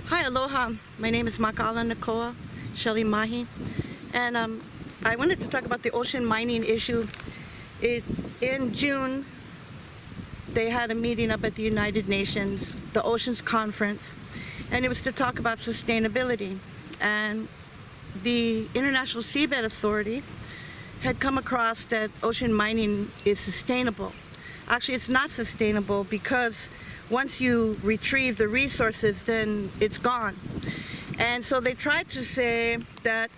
Hi, aloha. My name is Makala Nakoa, Shelly Mahi, and I wanted to talk about the ocean mining issue. In June, they had a meeting up at the United Nations, the Oceans Conference, and it was to talk about sustainability. And the International Seabed Authority had come across that ocean mining is sustainable. Actually, it's not sustainable because once you retrieve the resources, then it's gone. And so they tried to say that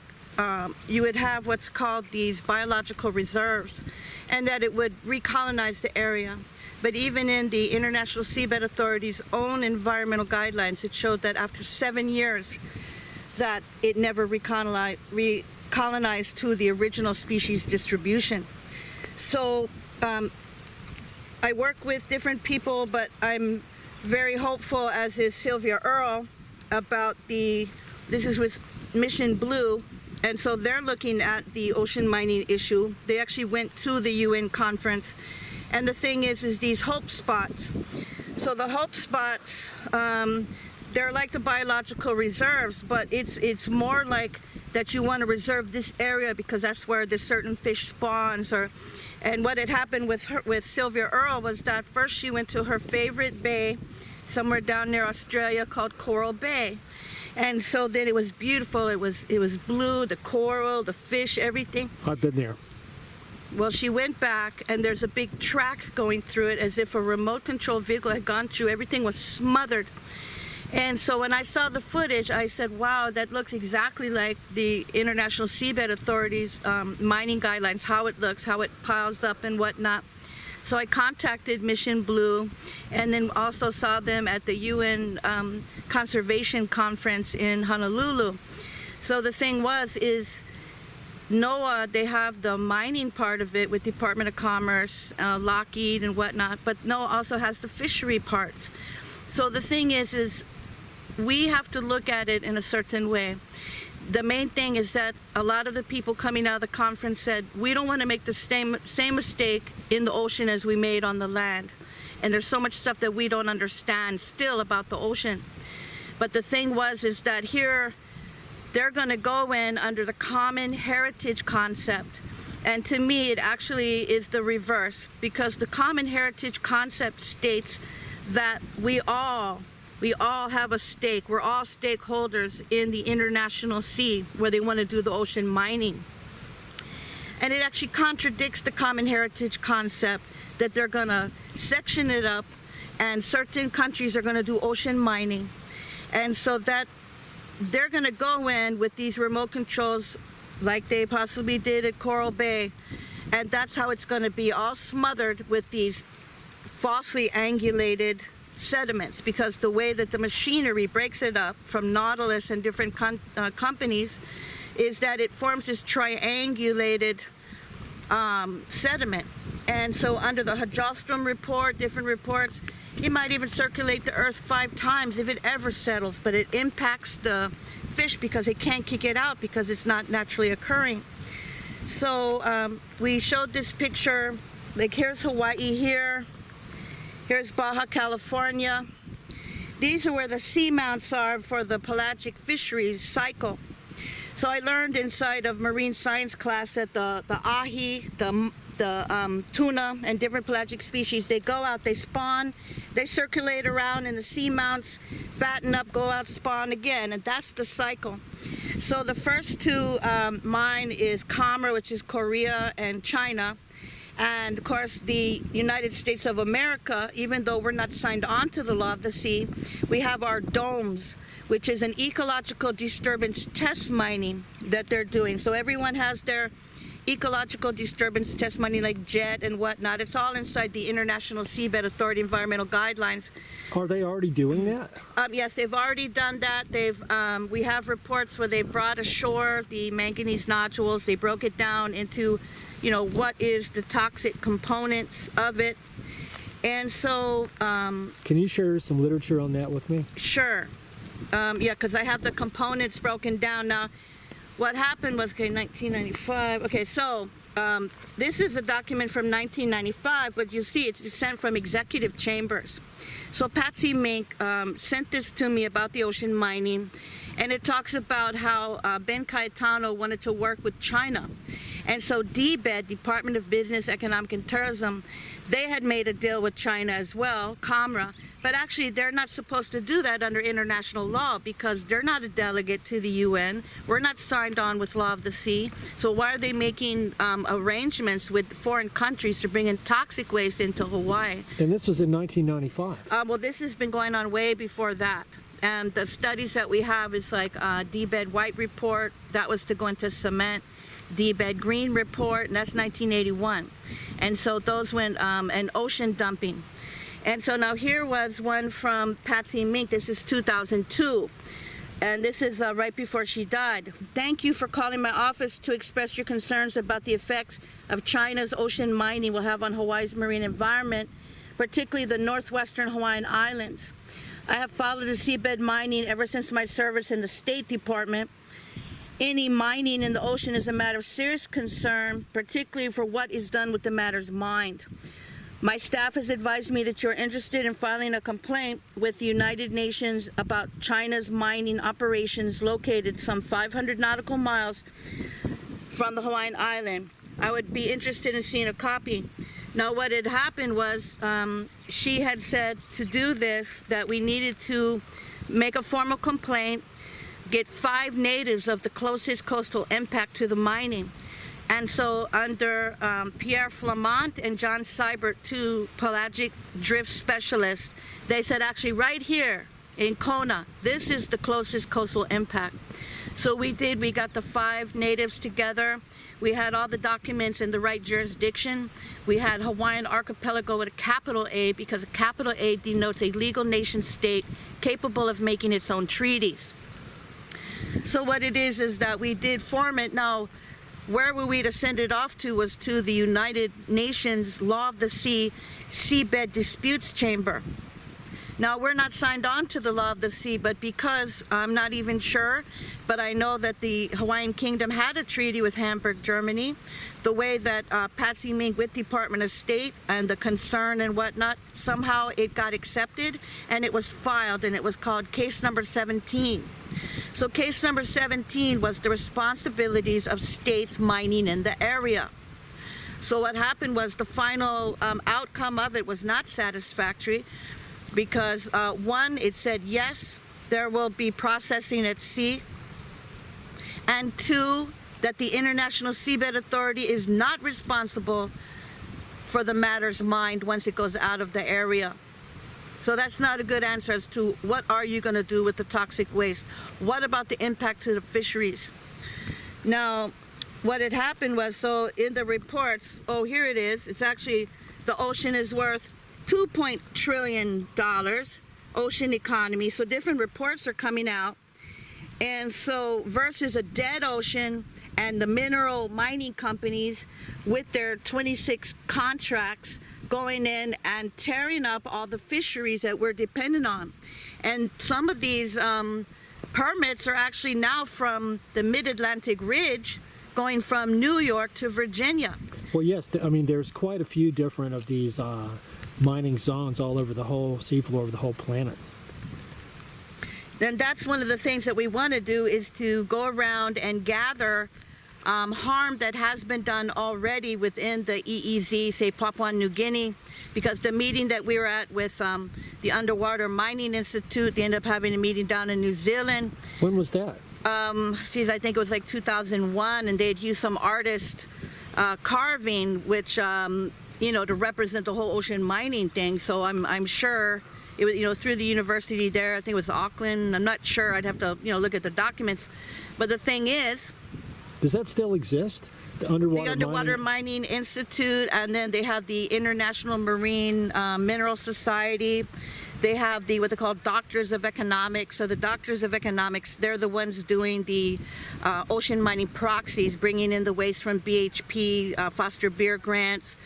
you would have what's called these biological reserves and that it would recolonize the area. But even in the International Seabed Authority's own environmental guidelines, it showed that after 7 years that it never recolonized to the original species distribution. So I work with different people, but I'm very hopeful, as is Sylvia Earle, about this is with Mission Blue, and so they're looking at the ocean mining issue. They actually went to the UN conference, and the thing is these hope spots. So the hope spots, they're like the biological reserves, but it's more like that you want to reserve this area because that's where this certain fish spawns. And what had happened with Sylvia Earle was that first she went to her favorite bay somewhere down near Australia called Coral Bay. And so then it was beautiful. It was blue, the coral, the fish, everything. I've been there. Well, she went back and there's a big track going through it as if a remote control vehicle had gone through. Everything was smothered. And so when I saw the footage, I said, wow, that looks exactly like the International Seabed Authority's mining guidelines, how it looks, how it piles up and whatnot. So I contacted Mission Blue and then also saw them at the UN Conservation Conference in Honolulu. So the thing is NOAA, they have the mining part of it with Department of Commerce, Lockheed and whatnot, but NOAA also has the fishery parts. So the thing is we have to look at it in a certain way. The main thing is that a lot of the people coming out of the conference said, we don't want to make the same mistake in the ocean as we made on the land. And there's so much stuff that we don't understand still about the ocean. But the thing is that here, they're going to go in under the common heritage concept. And to me, it actually is the reverse, because the common heritage concept states that we all have a stake. We're all stakeholders in the international sea where they want to do the ocean mining. And it actually contradicts the common heritage concept that they're going to section it up and certain countries are going to do ocean mining. And so that they're going to go in with these remote controls like they possibly did at Coral Bay. And that's how it's going to be, all smothered with these falsely angulated sediments, because the way that the machinery breaks it up from Nautilus and different companies is that it forms this triangulated sediment. And so under the Hydrostrom report, different reports, it might even circulate the earth 5 times if it ever settles, but it impacts the fish because they can't kick it out because it's not naturally occurring. So we showed this picture, like here's Hawaii here. Here's Baja California. These are where the seamounts are for the pelagic fisheries cycle. So I learned inside of marine science class that the ahi, the tuna and different pelagic species, they go out, they spawn, they circulate around in the seamounts, fatten up, go out, spawn again, and that's the cycle. So the first two mine is Commerce, which is Korea and China. And of course, the United States of America, even though we're not signed on to the law of the sea, we have our DOMS, which is an ecological disturbance test mining that they're doing. So everyone has their ecological disturbance test mining like JET and whatnot. It's all inside the International Seabed Authority environmental guidelines. Are they already doing that? Yes, they've already done that. We have reports where they brought ashore the manganese nodules. They broke it down into what is the toxic components of it. And so... Can you share some literature on that with me? Sure. Yeah, because I have the components broken down. Now, what happened was, 1995. Okay, so This is a document from 1995, but you see it's sent from executive chambers. So Patsy Mink sent this to me about the ocean mining, and it talks about how Ben Cayetano wanted to work with China. And so DBED, Department of Business, Economic and Tourism, they had made a deal with China as well, COMRA, but actually they're not supposed to do that under international law because they're not a delegate to the UN. We're not signed on with Law of the Sea. So why are they making arrangements with foreign countries to bring in toxic waste into Hawaii? And this was in 1995. Well, this has been going on way before that. And the studies that we have is like DBED White Report, that was to go into cement. DBED Green Report, and that's 1981. And so those went, and ocean dumping. And so now here was one from Patsy Mink. This is 2002. And this is right before she died. Thank you for calling my office to express your concerns about the effects of China's ocean mining will have on Hawaii's marine environment, particularly the northwestern Hawaiian Islands. I have followed the seabed mining ever since my service in the State Department. Any mining in the ocean is a matter of serious concern, particularly for what is done with the matters mined. My staff has advised me that you're interested in filing a complaint with the United Nations about China's mining operations located some 500 nautical miles from the Hawaiian island. I would be interested in seeing a copy. Now, what had happened was she had said to do this, that we needed to make a formal complaint, get 5 natives of the closest coastal impact to the mining. And so under Pierre Flamant and John Seibert, 2 pelagic drift specialists, they said actually right here in Kona, this is the closest coastal impact. So we got the 5 natives together. We had all the documents in the right jurisdiction. We had Hawaiian Archipelago with a capital A because a capital A denotes a legal nation state capable of making its own treaties. So what it is that we did form it. Now, where were we to send it off to was to the United Nations Law of the Sea Seabed Disputes Chamber. Now, we're not signed on to the Law of the Sea, but because I'm not even sure, but I know that the Hawaiian Kingdom had a treaty with Hamburg, Germany. The way that Patsy Mink with Department of State and the concern and whatnot, somehow it got accepted and it was filed, and it was called case number 17. So case number 17 was the responsibilities of states mining in the area. So what happened was the final outcome of it was not satisfactory because one, it said yes, there will be processing at sea, and 2, that the International Seabed Authority is not responsible for the matters mined once it goes out of the area. So that's not a good answer as to what are you going to do with the toxic waste. What about the impact to the fisheries? Now, what had happened was, so in the reports, oh, here it is. It's actually, the ocean is worth $2 trillion, ocean economy. So different reports are coming out. And so versus a dead ocean and the mineral mining companies with their 26 contracts going in and tearing up all the fisheries that we're dependent on. And some of these permits are actually now from the Mid-Atlantic Ridge, going from New York to Virginia. Well, yes, I mean, there's quite a few different of these mining zones all over the whole seafloor of the whole planet. And that's one of the things that we want to do, is to go around and gather harm that has been done already within the EEZ, say Papua New Guinea, because the meeting that we were at with the Underwater Mining Institute, they ended up having a meeting down in New Zealand. When was that? I think it was like 2001, and they'd used some artist carving, which, to represent the whole ocean mining thing. So I'm sure it was, through the university there. I think it was Auckland. I'm not sure. I'd have to, look at the documents. But the thing is, does that still exist? The Underwater Mining Institute, and then they have the International Marine Mineral Society. They have what they call Doctors of Economics. So the Doctors of Economics, they're the ones doing the ocean mining proxies, bringing in the waste from BHP, Foster Beer grants,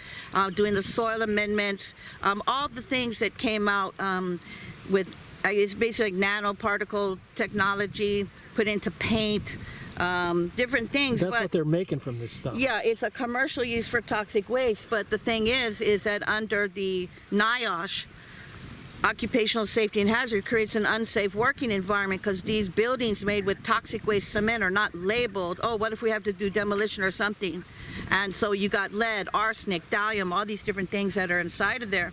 doing the soil amendments, all the things that came out with, it's basically like nanoparticle technology put into paint, different things. That's but what they're making from this stuff. yeah, it's a commercial use for toxic waste, but the thing is that under the NIOSH, Occupational Safety and Hazard, creates an unsafe working environment because these buildings made with toxic waste cement are not labeled. Oh, what if we have to do demolition or something? And so you got lead, arsenic, thallium, all these different things that are inside of there.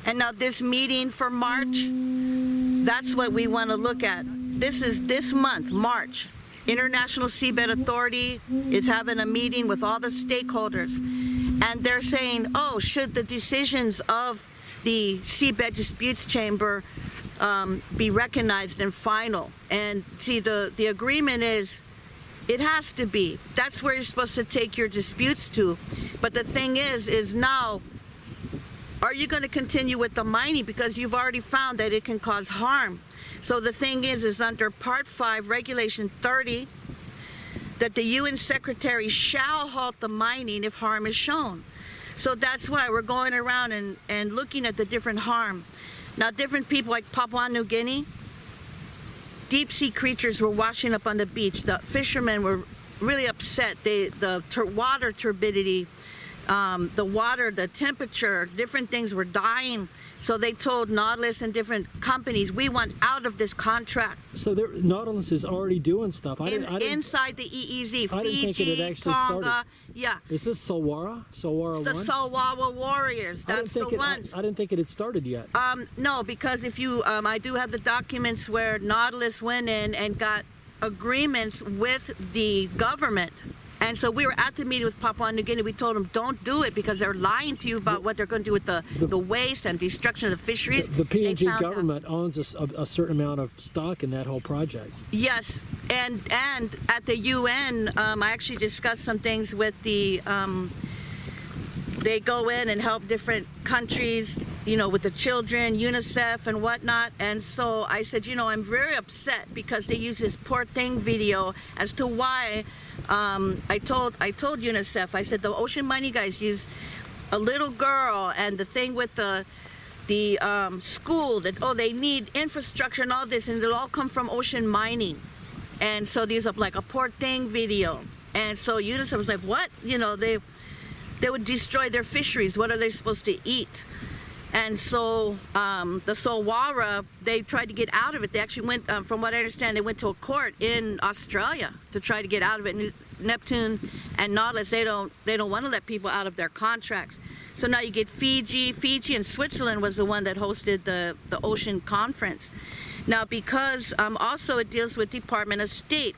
And now this meeting for March, that's what we want to look at. This is this month, March. International Seabed Authority is having a meeting with all the stakeholders. And they're saying, oh, should the decisions of the Seabed Disputes Chamber be recognized and final? And see, the agreement is it has to be. That's where you're supposed to take your disputes to. But the thing is now, are you going to continue with the mining? Because you've already found that it can cause harm. So the thing is under Part 5, Regulation 30, that the UN Secretary shall halt the mining if harm is shown. So that's why we're going around and looking at the different harm. Now, different people like Papua New Guinea, deep sea creatures were washing up on the beach. The fishermen were really upset. The water turbidity, the temperature, different things were dying. So they told Nautilus and different companies, we want out of this contract. So Nautilus is already doing stuff. Inside the EEZ, I didn't think it Fiji, had actually Tonga, started. yeah. Is this Solwara? Solwara The 1? Solwara Warriors, that's the ones. I didn't think it had started yet. No, because if you, I do have the documents where Nautilus went in and got agreements with the government. And so we were at the meeting with Papua New Guinea. We told them, don't do it because they're lying to you about what they're going to do with the waste and destruction of the fisheries. The PNG government owns a certain amount of stock in that whole project. Yes, and at the UN, I actually discussed some things with the, they go in and help different countries, with the children, UNICEF and whatnot. And so I said, I'm very upset because they use this poor thing video as to why. I told UNICEF, I said the ocean mining guys use a little girl and the thing with the school that, they need infrastructure and all this, and it'll all come from ocean mining. And so these are like a poor thing video. And so UNICEF was like, what? They would destroy their fisheries. What are they supposed to eat? And so the Solwara, they tried to get out of it. They actually went, from what I understand, they went to a court in Australia to try to get out of it. Neptune and Nautilus, they don't want to let people out of their contracts. So now you get Fiji and Switzerland was the one that hosted the ocean conference. Now because also it deals with Department of State.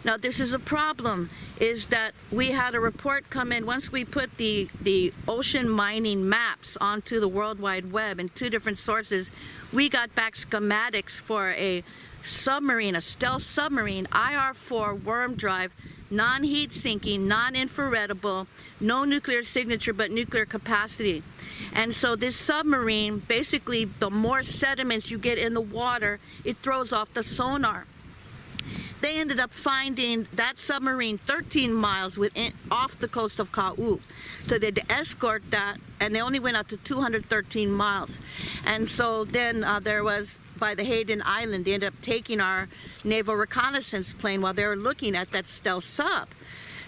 Now this is a problem, is that we had a report come in once we put the ocean mining maps onto the World Wide Web in 2 different sources. We got back schematics for a submarine, a stealth submarine, IR-4 worm drive, non-heat sinking, non-infraredable, no nuclear signature but nuclear capacity. And so this submarine, basically the more sediments you get in the water, it throws off the sonar. They ended up finding that submarine 13 miles off the coast of Kau. So they had to escort that, and they only went out to 213 miles. And so then there was, by the Hayden Island, they ended up taking our naval reconnaissance plane while they were looking at that stealth sub.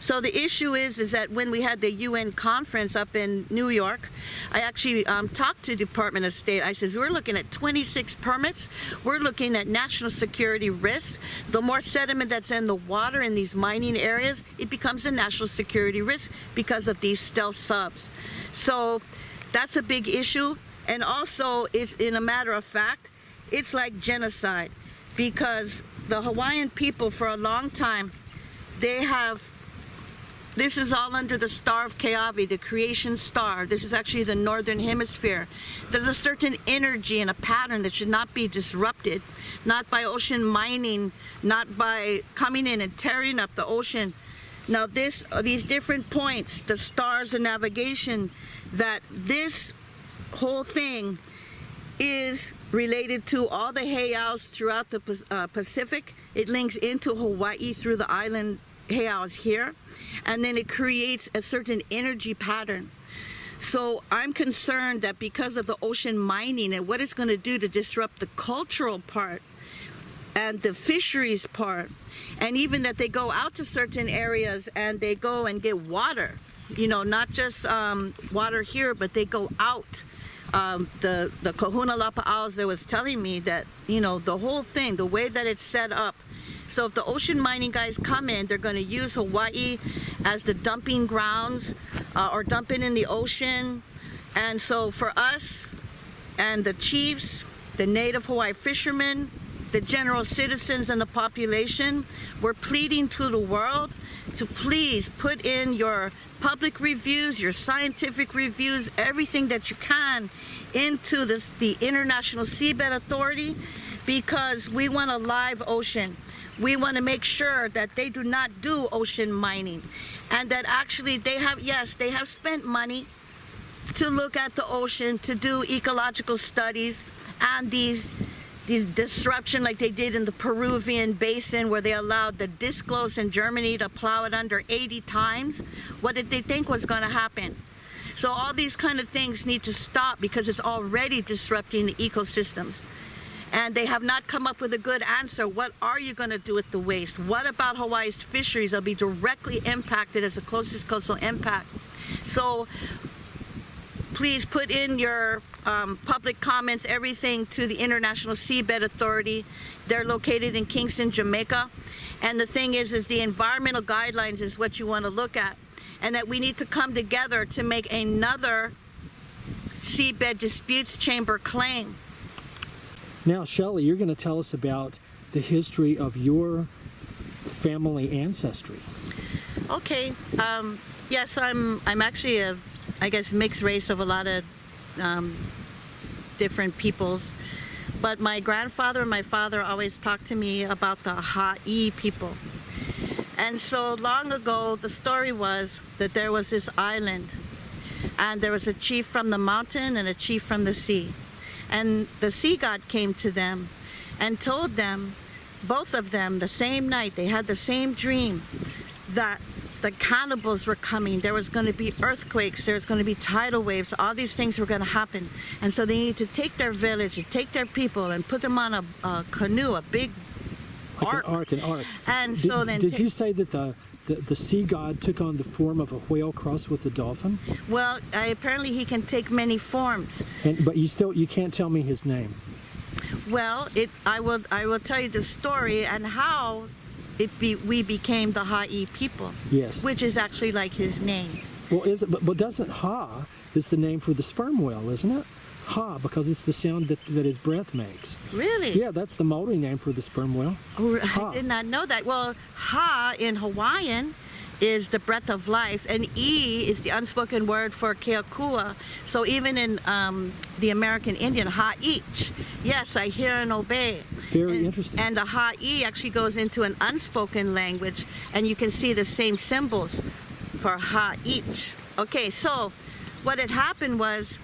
So the issue is that when we had the UN conference up in New York, I actually talked to Department of State. I says, we're looking at 26 permits. We're looking at national security risks. The more sediment that's in the water in these mining areas, it becomes a national security risk because of these stealth subs. So that's a big issue. And also, it's, in a matter of fact, it's like genocide because the Hawaiian people for a long time, this is all under the star of Keawe, the creation star. This is actually the northern hemisphere. There's a certain energy and a pattern that should not be disrupted, not by ocean mining, not by coming in and tearing up the ocean. Now these different points, the stars of navigation, that this whole thing is related to all the heiaus throughout the Pacific. It links into Hawaii through the island heiaus here, and then it creates a certain energy pattern. So I'm concerned that because of the ocean mining and what it's going to do to disrupt the cultural part, and the fisheries part, and even that they go out to certain areas and they go and get water, not just water here, but they go out. The Kahuna Lapa'aus was telling me that, the whole thing, the way that it's set up. So if the ocean mining guys come in, they're going to use Hawaii as the dumping grounds or dump it in the ocean. And so for us and the chiefs, the native Hawaii fishermen, the general citizens and the population, we're pleading to the world to please put in your public reviews, your scientific reviews, everything that you can into the International Seabed Authority, because we want a live ocean. We want to make sure that they do not do ocean mining, and that actually they have spent money to look at the ocean, to do ecological studies, and these disruption like they did in the Peruvian basin, where they allowed the disclose in Germany to plow it under 80 times. What did they think was going to happen? So all these kind of things need to stop, because it's already disrupting the ecosystems. And they have not come up with a good answer. What are you going to do with the waste? What about Hawaii's fisheries? They'll be directly impacted as the closest coastal impact. So please put in your public comments, everything, to the International Seabed Authority. They're located in Kingston, Jamaica. And the thing is the environmental guidelines is what you want to look at. And that we need to come together to make another seabed disputes chamber claim. Now, Shelly, you're going to tell us about the history of your family ancestry. Okay. Yes, I'm actually a, mixed race of a lot of different peoples. But my grandfather and my father always talked to me about the Ha'i people. And so long ago, the story was that there was this island, and there was a chief from the mountain and a chief from the sea. And the sea god came to them and told them, both of them, the same night, they had the same dream, that the cannibals were coming. There was going to be earthquakes. There was going to be tidal waves. All these things were going to happen. And so they needed to take their village and take their people and put them on a canoe, a big ark. An ark. And so then... Did you say that the sea god took on the form of a whale crossed with a dolphin? Well, apparently he can take many forms. But you can't tell me his name. Well, I will tell you the story and how we became the Ha'i people. Yes. Which is actually like his name. Well, but doesn't Ha is the name for the sperm whale, isn't it? Ha, because it's the sound that his breath makes. Really? Yeah, that's the Maori name for the sperm whale. Oh, Ha. I did not know that. Well, Ha in Hawaiian is the breath of life, and E is the unspoken word for keakua. So even in the American Indian, ha'ich, yes, I hear and obey. Very interesting. And the ha'i actually goes into an unspoken language, and you can see the same symbols for ha'ich. Okay, so what had happened was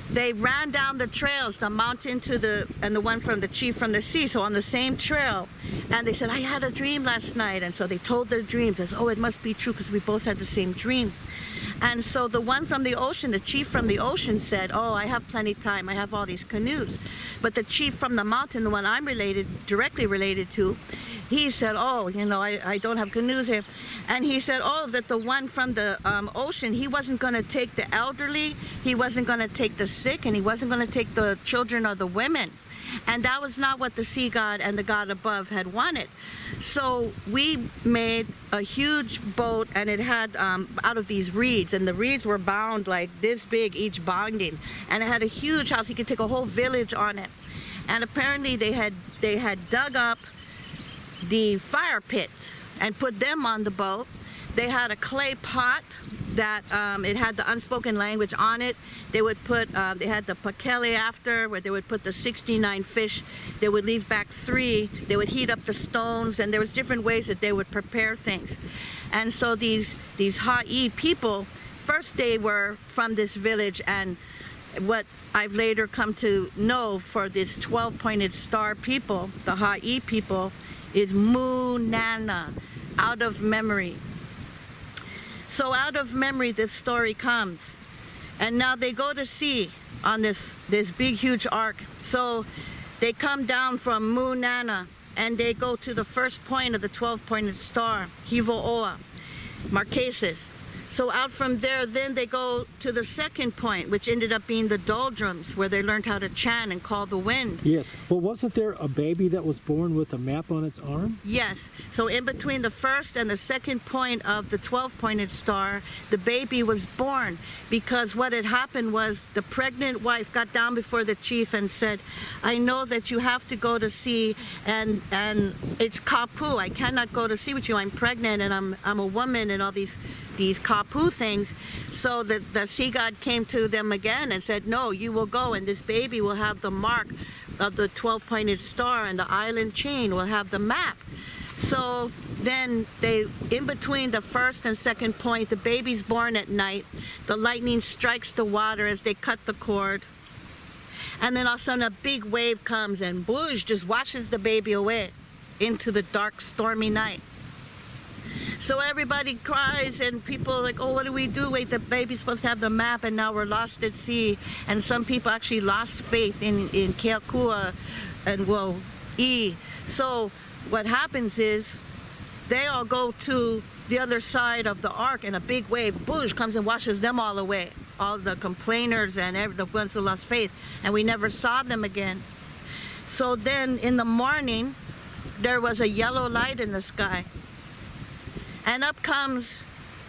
they ran down the trails, the mountain and the one from the chief from the sea, so on the same trail. And they said, I had a dream last night. And so they told their dreams. As, it must be true because we both had the same dream. And so the one from the ocean, the chief from the ocean said, I have plenty of time. I have all these canoes. But the chief from the mountain, the one I'm directly related to, he said, I don't have canoes here. And he said, that the one from the ocean, he wasn't going to take the elderly, he wasn't going to take the sick, and he wasn't going to take the children or the women. And that was not what the sea god and the god above had wanted. So we made a huge boat, and it had out of these reeds, and the reeds were bound like this big, each binding. And it had a huge house. You could take a whole village on it. And apparently they had dug up the fire pits and put them on the boat. They had a clay pot that it had the unspoken language on it. They would put, they had the pakele after, where they would put the 69 fish. They would leave back 3. They would heat up the stones, and there was different ways that they would prepare things. And so these Ha'i people, first they were from this village, and what I've later come to know for this 12-pointed star people, the Ha'i people, is Munana, out of memory. So out of memory, this story comes. And now they go to sea on this big, huge ark. So they come down from Munana, and they go to the first point of the 12-pointed star, Hivo'oa, Marquesas. So out from there, then they go to the second point, which ended up being the doldrums, where they learned how to chant and call the wind. Yes. Well, wasn't there a baby that was born with a map on its arm? Yes. So in between the first and the second point of the 12-pointed star, the baby was born, because what had happened was the pregnant wife got down before the chief and said, I know that you have to go to sea, and it's kapu. I cannot go to sea with you. I'm pregnant, and I'm a woman, and all these kapu things. So the sea god came to them again and said, no, you will go, and this baby will have the mark of the 12-pointed star, and the island chain will have the map. So then they, in between the first and second point, the baby's born at night. The lightning strikes the water as they cut the cord. And then all of a sudden a big wave comes and whoosh, just washes the baby away into the dark, stormy night. So everybody cries, and people are like, oh, what do we do? Wait, the baby's supposed to have the map, and now we're lost at sea. And some people actually lost faith in Keakua and Wo'i. So what happens is they all go to the other side of the ark, and a big wave, boosh, comes and washes them all away. All the complainers and the ones who lost faith, and we never saw them again. So then in the morning, there was a yellow light in the sky. And up comes,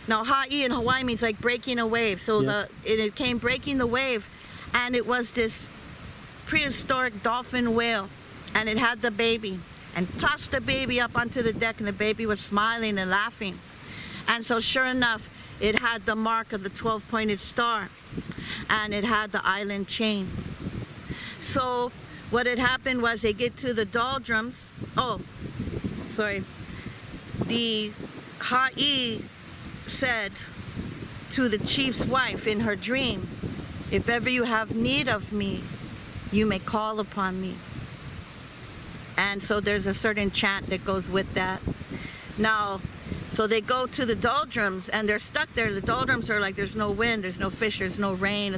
now ha'i in Hawaii means like breaking a wave. So yes. It came breaking the wave, and it was this prehistoric dolphin whale, and it had the baby, and tossed the baby up onto the deck, and the baby was smiling and laughing. And so sure enough, it had the mark of the 12-pointed star, and it had the island chain. So what had happened was they get to the doldrums. Oh, sorry. The ha'i said to the chief's wife in her dream, if ever you have need of me, you may call upon me. And so there's a certain chant that goes with that. Now, so they go to the doldrums, and they're stuck there. The doldrums are like, there's no wind, there's no fish, there's no rain.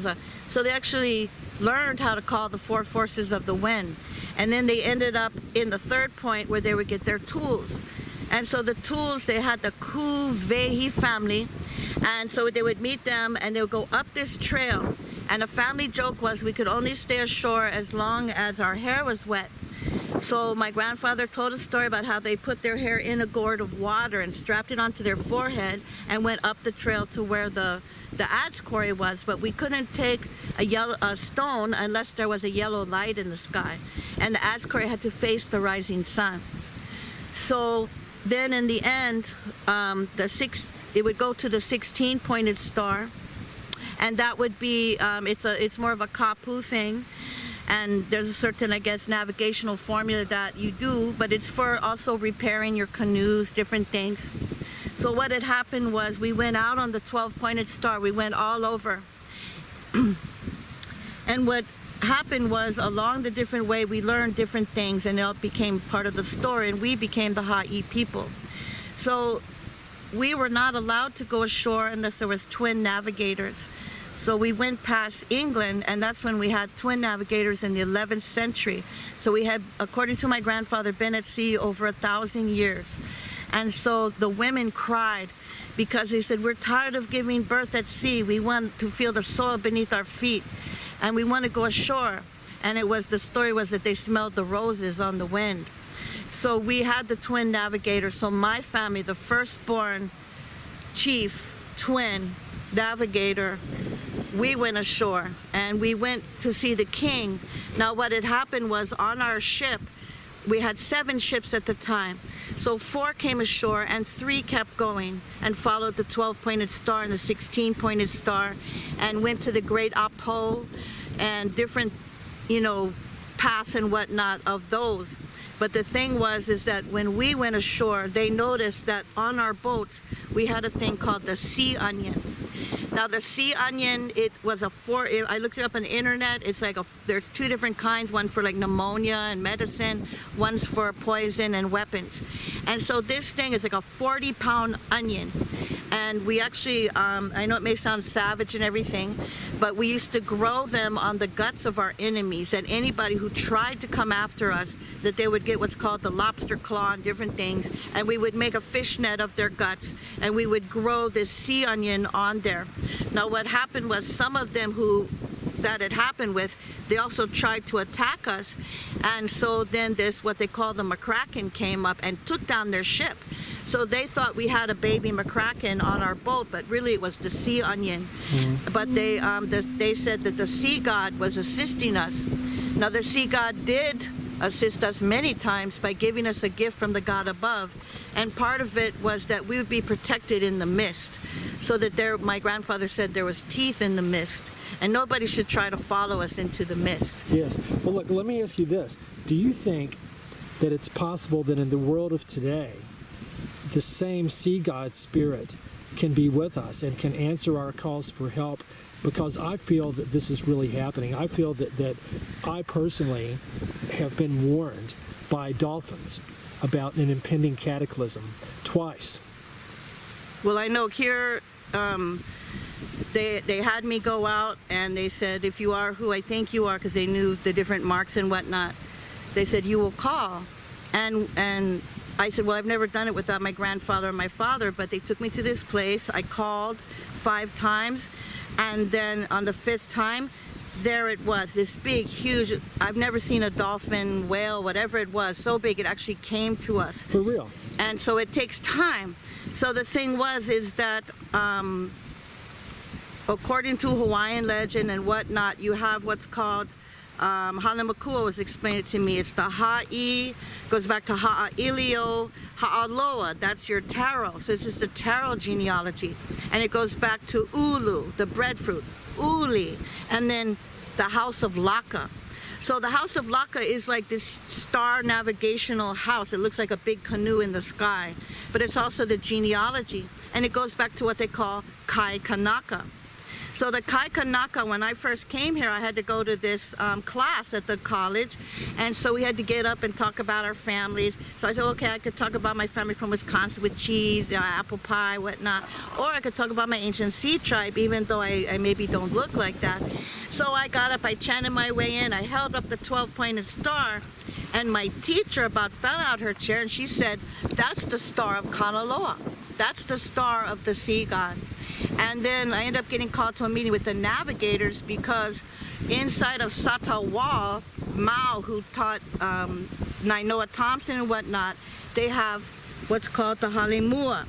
So they actually learned how to call the four forces of the wind. And then they ended up in the third point, where they would get their tools. And so the tools, they had the Kuvehi family, and so they would meet them, and they would go up this trail. And a family joke was we could only stay ashore as long as our hair was wet. So my grandfather told a story about how they put their hair in a gourd of water and strapped it onto their forehead and went up the trail to where the adze quarry was. But we couldn't take a stone unless there was a yellow light in the sky. And the adze quarry had to face the rising sun. So then in the end, it would go to the 16-pointed star, and that would be, it's more of a kapu thing, and there's a certain, I guess, navigational formula that you do, but it's for also repairing your canoes, different things. So what had happened was we went out on the 12-pointed star, we went all over. And what happened was along the different way we learned different things, and it became part of the story, and we became the ha'i people. So we were not allowed to go ashore unless there was twin navigators. So we went past England, and that's when we had twin navigators in the 11th century. So we had, according to my grandfather, been at sea over 1,000 years. And so the women cried because they said, we're tired of giving birth at sea. We want to feel the soil beneath our feet, and we want to go ashore. And the story was that they smelled the roses on the wind. So we had the twin navigators. So my family, the firstborn chief, twin navigator, we went ashore, and we went to see the king. Now what had happened was on our ship, we had 7 ships at the time. So 4 came ashore and 3 kept going and followed the 12-pointed star and the 16-pointed star and went to the Great Apo and different, paths and whatnot of those. But the thing is that when we went ashore, they noticed that on our boats, we had a thing called the sea onion. Now the sea onion, I looked it up on the internet. It's like there's 2 different kinds, one for like pneumonia and medicine, one's for poison and weapons. And so this thing is like a 40-pound onion. And we actually, I know it may sound savage and everything, but we used to grow them on the guts of our enemies, and anybody who tried to come after us, that they would get what's called the lobster claw and different things, and we would make a fishnet of their guts, and we would grow this sea onion on there. Now what happened was, some of them who that had happened with, they also tried to attack us, and so then this, what they call the McCracken, came up and took down their ship. So they thought we had a baby McCracken on our boat, but really it was the sea onion. But they said that the sea god was assisting us. Now the sea god did assist us many times by giving us a gift from the God above, and part of it was that we would be protected in the mist, so that my grandfather said there was teeth in the mist, and nobody should try to follow us into the mist. Yes. Well, look, let me ask you this. Do you think that it's possible that in the world of today, the same sea god spirit can be with us and can answer our calls for help? Because I feel that this is really happening. I feel that I personally have been warned by dolphins about an impending cataclysm twice. Well, I know here, they had me go out, and they said, if you are who I think you are, because they knew the different marks and whatnot, they said, you will call. And I said, well, I've never done it without my grandfather and my father, but they took me to this place. I called 5 times, and then on the 5th time, there it was, this big, huge, I've never seen a dolphin, whale, whatever it was, so big it actually came to us. For real? And so it takes time. So the thing is that according to Hawaiian legend and whatnot, you have what's called, Halemakua was explaining it to me, it's the Ha'i, goes back to Ha'ilio, Ha'aloa, that's your taro. So it's just the taro genealogy. And it goes back to Ulu, the breadfruit, Uli, and then the house of Laka. So the house of Laka is like this star navigational house. It looks like a big canoe in the sky, but it's also the genealogy. And it goes back to what they call Kai Kanaka. So the Kai Kanaka, when I first came here, I had to go to this class at the college, and so we had to get up and talk about our families. So I said, okay, I could talk about my family from Wisconsin with cheese, apple pie, whatnot, or I could talk about my ancient sea tribe, even though I maybe don't look like that. So I got up, I chanted my way in, I held up the 12-pointed star, and my teacher about fell out her chair, and she said, that's the star of Kanaloa. That's the star of the sea god. And then I ended up getting called to a meeting with the navigators, because inside of Satawal, Mao, who taught Nainoa Thompson and whatnot, they have what's called the Halimua.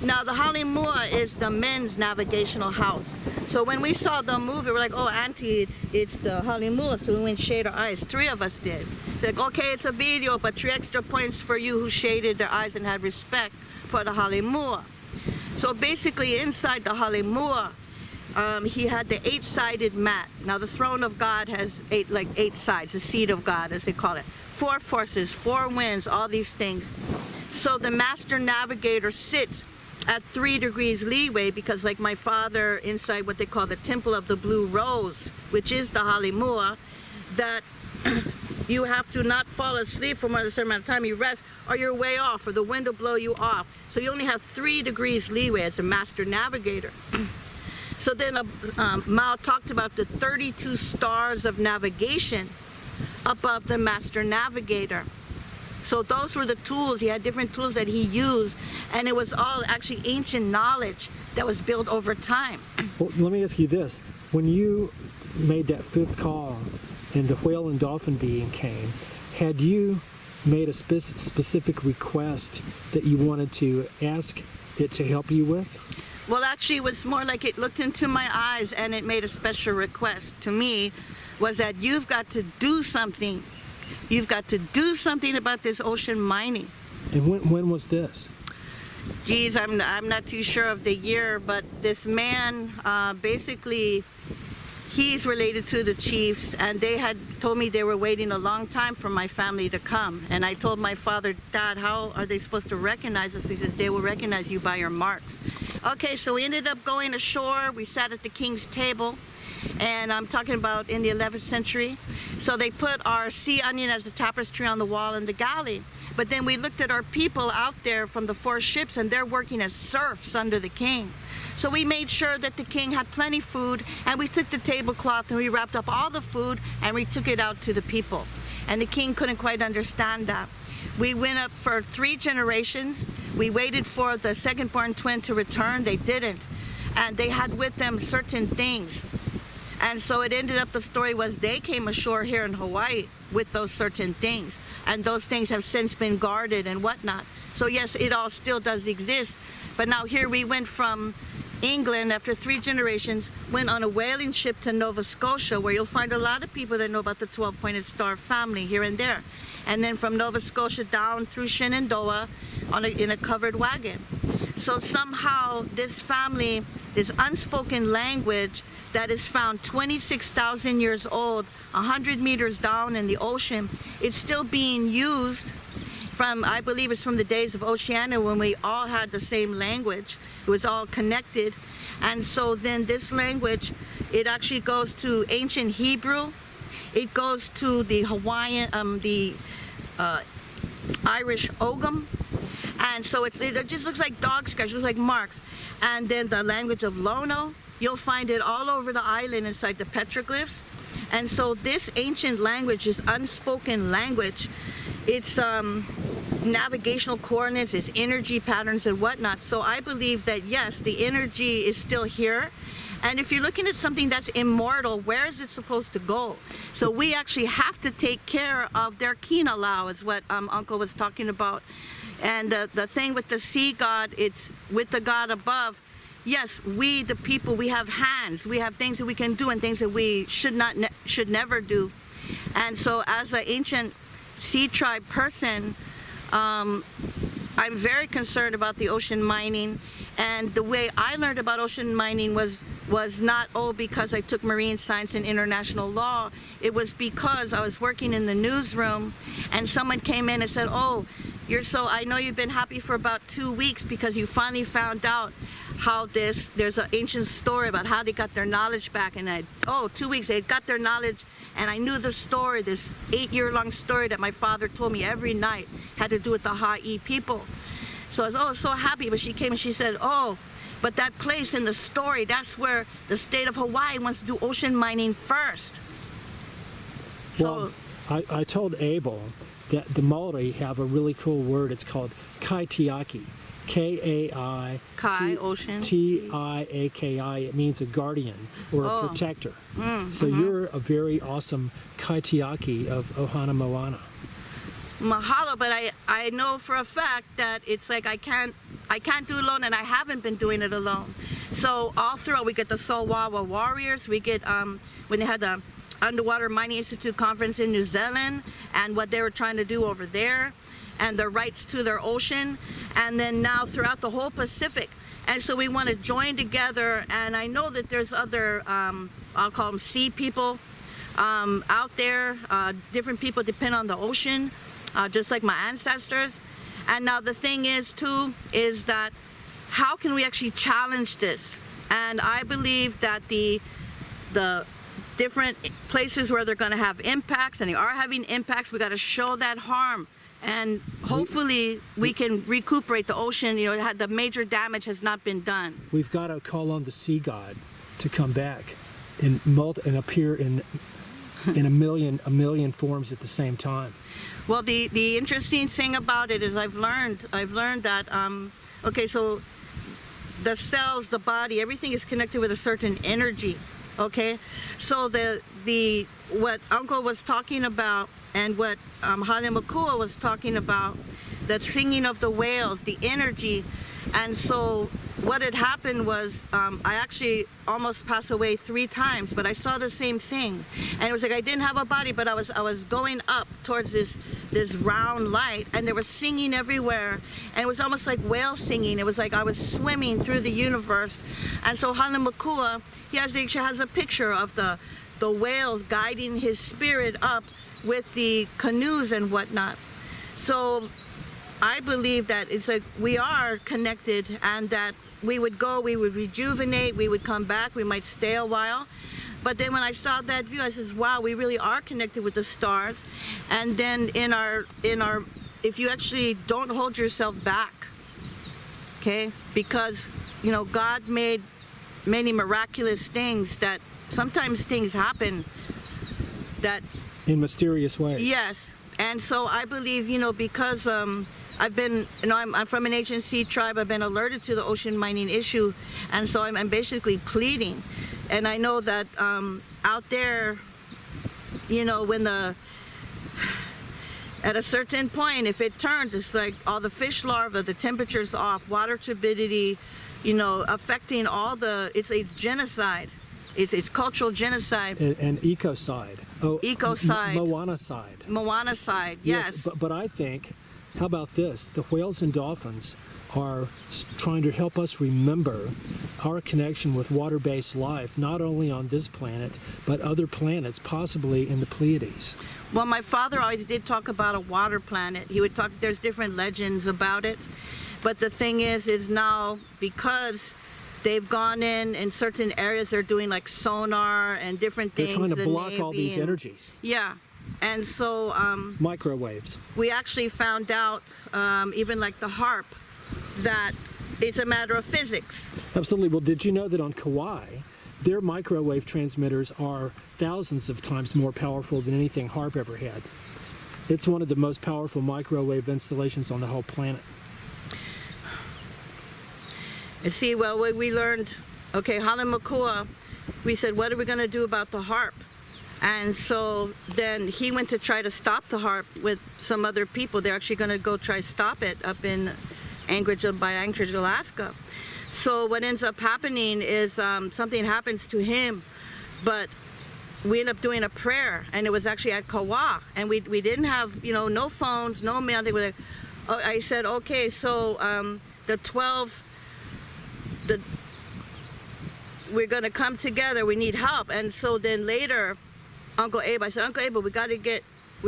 Now the Halimua is the men's navigational house. So when we saw the movie, we're like, oh, Auntie, it's the Halimua. So we went and shaded our eyes. 3 of us did. They're like, okay, it's a video, but 3 extra points for you who shaded their eyes and had respect for the Halimua. So basically inside the Halimua, he had the 8-sided mat. Now the throne of God has 8 sides, the seat of God as they call it. 4 forces, 4 winds, all these things. So the master navigator sits at 3 degrees leeway, because like my father inside what they call the temple of the blue rose, which is the Halimua, that you have to not fall asleep for more than a certain amount of time. You rest, or you're way off, or the wind will blow you off. So you only have 3 degrees leeway as a master navigator. So then Mao talked about the 32 stars of navigation above the master navigator. So those were the tools. He had different tools that he used, and it was all actually ancient knowledge that was built over time. Well, let me ask you this. When you made that 5th call and the whale and dolphin being came, had you made a specific request that you wanted to ask it to help you with? Well, actually, it was more like it looked into my eyes and it made a special request to me, was that you've got to do something. You've got to do something about this ocean mining. And when was this? Geez, I'm not too sure of the year, but this man, basically, he's related to the chiefs, and they had told me they were waiting a long time for my family to come. And I told my father, Dad, how are they supposed to recognize us? He says, they will recognize you by your marks. Okay, so we ended up going ashore. We sat at the king's table, and I'm talking about in the 11th century. So they put our sea onion as a tapestry on the wall in the galley. But then we looked at our people out there from the 4 ships, and they're working as serfs under the king. So we made sure that the king had plenty food, and we took the tablecloth and we wrapped up all the food and we took it out to the people. And the king couldn't quite understand that. We went up for 3 generations. We waited for the second-born twin to return. They didn't. And they had with them certain things. And so it ended up, the story was they came ashore here in Hawaii with those certain things. And those things have since been guarded and whatnot. So yes, it all still does exist. But now here we went from England, after 3 generations, went on a whaling ship to Nova Scotia, where you'll find a lot of people that know about the 12-pointed star family here and there. And then from Nova Scotia down through Shenandoah in a covered wagon. So somehow this family, this unspoken language that is found 26,000 years old, 100 meters down in the ocean, it's still being used from, I believe it's from the days of Oceania, when we all had the same language. It was all connected. And so then this language, it actually goes to ancient Hebrew. It goes to the Hawaiian, Irish Ogham. And so it just looks like dog scratch, it looks like marks. And then the language of Lono, you'll find it all over the island inside the petroglyphs. And so this ancient language, this unspoken language, it's navigational coordinates, it's energy patterns and whatnot. So I believe that yes, the energy is still here. And if you're looking at something that's immortal, where is it supposed to go? So we actually have to take care of their kinalau, is what Uncle was talking about. And the thing with the sea god, it's with the god above. Yes, we, the people, we have hands. We have things that we can do and things that we should never do. And so as an ancient sea tribe person, I'm very concerned about the ocean mining. And the way I learned about ocean mining was not, because I took marine science and international law. It was because I was working in the newsroom and someone came in and said, I know you've been happy for about 2 weeks because you finally found out how there's an ancient story about how they got their knowledge back. And 2 weeks, they got their knowledge. And I knew the story, this 8-year-long story that my father told me every night, had to do with the Ha'i people. So I was, so happy. But she came and she said, but that place in the story, that's where the state of Hawaii wants to do ocean mining first. Well, I told Abel that the Maori have a really cool word. It's called kaitiaki. Kai, ocean. Tiaki. It means a guardian or a protector. So you're a very awesome kaitiaki of Ohana Moana. Mahalo, but I know for a fact that it's like I can't do it alone, and I haven't been doing it alone. So all throughout, we get the Solwawa Warriors. We get when they had the Underwater Mining Institute conference in New Zealand and what they were trying to do over there, and their rights to their ocean, and then now throughout the whole Pacific. And so we want to join together, and I know that there's other, I'll call them sea people out there. Different people depend on the ocean, just like my ancestors. And now the thing is too, is that how can we actually challenge this? And I believe that the different places where they're going to have impacts, and they are having impacts, we got to show that harm. And hopefully we can recuperate the ocean. The major damage has not been done. We've got to call on the sea god to come back and appear in a million forms at the same time. Well, the interesting thing about it is I've learned that so the cells, the body, everything is connected with a certain energy. Okay, so what Uncle was talking about and what Halemakua was talking about, the singing of the whales, the energy. And so what had happened was I actually almost passed away 3 times, but I saw the same thing. And it was like I didn't have a body, but I was going up towards this round light, and there was singing everywhere. And it was almost like whale singing. It was like I was swimming through the universe. And so Halemakua, he actually has a picture of the whales guiding his spirit up with the canoes and whatnot. So I believe that it's like we are connected, and that we would go, we would rejuvenate, we would come back, we might stay a while. but then when I saw that view, I says, wow, we really are connected with the stars. And then in our, if you actually don't hold yourself back, okay, because, you know, God made many miraculous things that sometimes things happen that In mysterious ways. yes. And so I believe, you know, because I've been, you know, I'm from an agency tribe. I've been alerted to the ocean mining issue, and so I'm basically pleading. And I know that out there, you know, when at a certain point, if it turns, it's like all the fish larvae, the temperature's off, water turbidity, you know, affecting all the, it's genocide. It's cultural genocide. And ecocide. Oh, Ecocide. Moana-cide. Moana-cide, yes. But I think, how about this? The whales and dolphins are trying to help us remember our connection with water-based life, not only on this planet, but other planets, possibly in the Pleiades. Well, my father always did talk about a water planet. He would talk, there's different legends about it. But the thing is now, because they've gone in certain areas, they're doing like sonar and different things. They're trying to the block all Navy these energies. Yeah. And so Microwaves. we actually found out, even like the HARP, that it's a matter of physics. Absolutely. Well, did you know that on Kauai, their microwave transmitters are thousands of times more powerful than anything HARP ever had? It's one of the most powerful microwave installations on the whole planet. And see, well, we learned, okay, Halemakua, we said, what are we going to do about the HARP? And so then he went to try to stop the HARP with some other people. They're actually going to go try to stop it up in Anchorage, Alaska. So what ends up happening is something happens to him, but we end up doing a prayer, and it was actually at Kauai, and we didn't have, you know, no phones, no mail. They were like, oh, I said, okay, so we're going to come together, we need help. And so then later, Uncle Abe, I said, Uncle Abe, we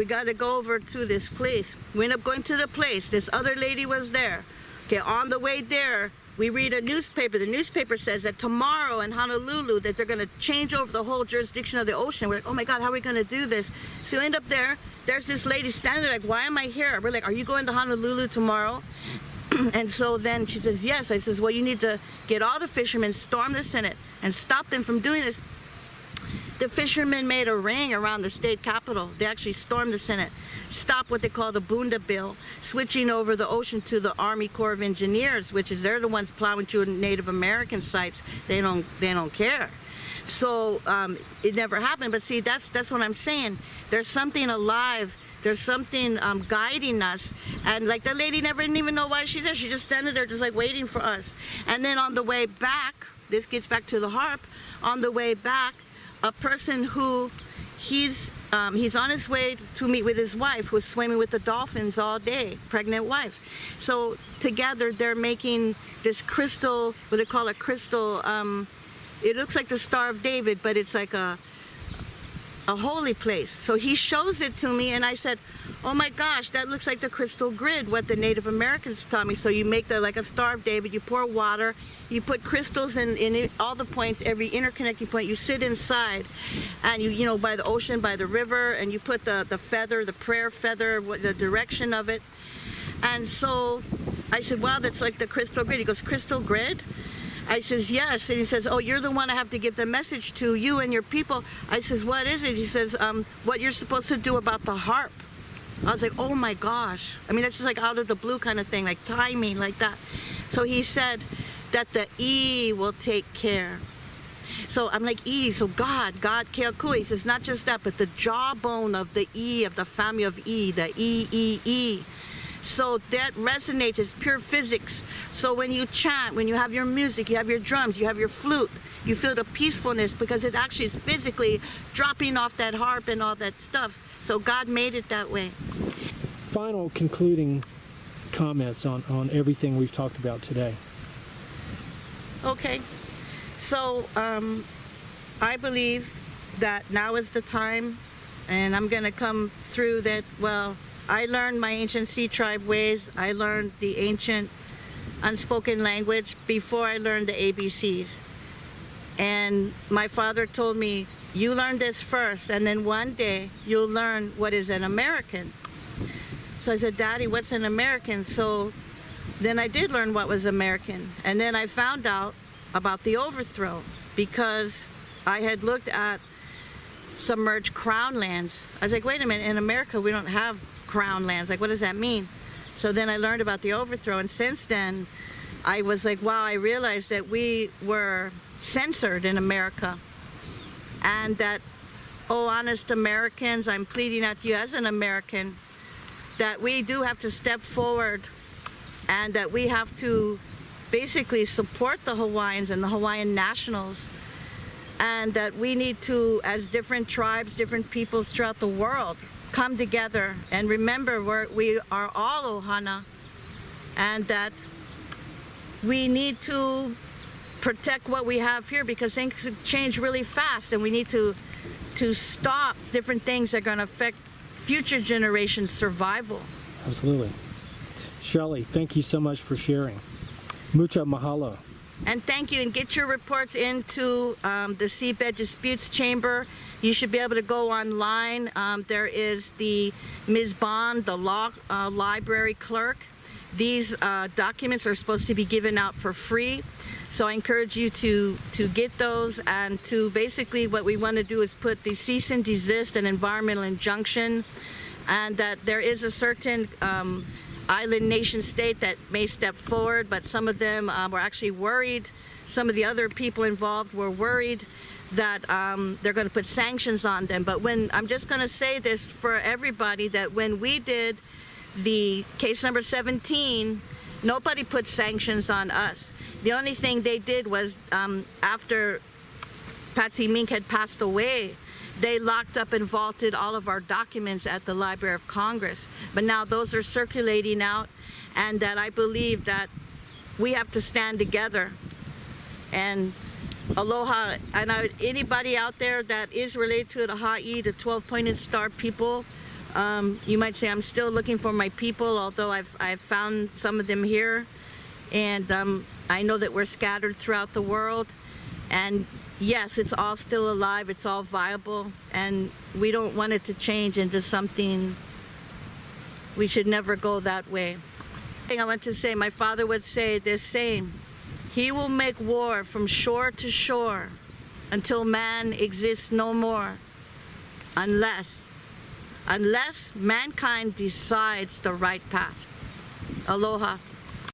got to go over to this place. We end up going to the place. This other lady was there. Okay, on the way there, we read a newspaper. The newspaper says that tomorrow in Honolulu that they're going to change over the whole jurisdiction of the ocean. We're like, oh my God, how are we going to do this? So we end up there. There's this lady standing there like, why am I here? We're like, are you going to Honolulu tomorrow? And so then she says, yes. I says, well, you need to get all the fishermen, storm the Senate, and stop them from doing this. The fishermen made a ring around the state capitol. They actually stormed the Senate, stopped what they call the Bunda Bill, switching over the ocean to the Army Corps of Engineers, which is they're the ones plowing through Native American sites. They don't care. So it never happened. But see, that's what I'm saying. There's something alive. There's something guiding us. And like the lady never didn't even know why she's there. She just standing there just like waiting for us. And then on the way back, this gets back to the HARP, on the way back, a person who he's on his way to meet with his wife, who's swimming with the dolphins all day, pregnant wife. So together they're making this crystal, what they call a crystal, it looks like the Star of David, but it's like a holy place. So he shows it to me and I said, oh my gosh, that looks like the crystal grid, what the Native Americans taught me. So you make the like a Star of David, you pour water, you put crystals in all the points, every interconnecting point, you sit inside and you know, by the ocean, by the river, and you put the feather, the prayer feather, the direction of it. And so I said, wow, that's like the crystal grid. He goes, crystal grid? I says, yes. And he says, oh, you're the one I have to give the message to, you and your people. I says, what is it? He says, what you're supposed to do about the HARP. I was like, oh my gosh. I mean, that's just like out of the blue kind of thing, like timing, like that. So he said that the E will take care. So I'm like, E, so God, Keakui. He says, not just that, but the jawbone of the E, of the family of E, the E. So that resonates, it's pure physics. So when you chant, when you have your music, you have your drums, you have your flute, you feel the peacefulness because it actually is physically dropping off that harp and all that stuff. So God made it that way. Final concluding comments on everything we've talked about today. Okay. So I believe that now is the time, and I'm going to come through that, well, I learned my ancient sea tribe ways. I learned the ancient unspoken language before I learned the ABCs. And my father told me, you learn this first, and then one day you'll learn what is an American. So I said, Daddy, what's an American? So then I did learn what was American. And then I found out about the overthrow because I had looked at submerged crown lands. I was like, wait a minute, in America we don't have crown lands. Like, what does that mean? So then I learned about the overthrow, and since then I was like, wow, I realized that we were censored in America, and that, oh, honest Americans, I'm pleading out to you as an American that we do have to step forward, and that we have to basically support the Hawaiians and the Hawaiian nationals, and that we need to, as different tribes, different peoples throughout the world, come together and remember we are all Ohana, and that we need to protect what we have here because things change really fast, and we need to stop different things that are going to affect future generations' survival. Absolutely. Shelly, thank you so much for sharing. Mucha mahalo. And thank you, and get your reports into the Seabed Disputes Chamber. You should be able to go online. There is the Ms. Bond, the law library clerk. These documents are supposed to be given out for free. So I encourage you to get those, and to basically what we want to do is put the cease and desist and environmental injunction, and that there is a certain island nation state that may step forward, but some of them were actually worried. Some of the other people involved were worried that they're going to put sanctions on them. But when, I'm just going to say this for everybody, that when we did the case number 17, nobody put sanctions on us. The only thing they did was after Patsy Mink had passed away, they locked up and vaulted all of our documents at the Library of Congress. But now those are circulating out, and that I believe that we have to stand together. And aloha, and anybody out there that is related to the Ha'i, the 12-pointed star people, you might say, I'm still looking for my people, although I've found some of them here. And I know that we're scattered throughout the world. And yes, it's all still alive, it's all viable, and we don't want it to change into something. We should never go that way. I want to say, my father would say this saying, he will make war from shore to shore until man exists no more, unless mankind decides the right path. Aloha.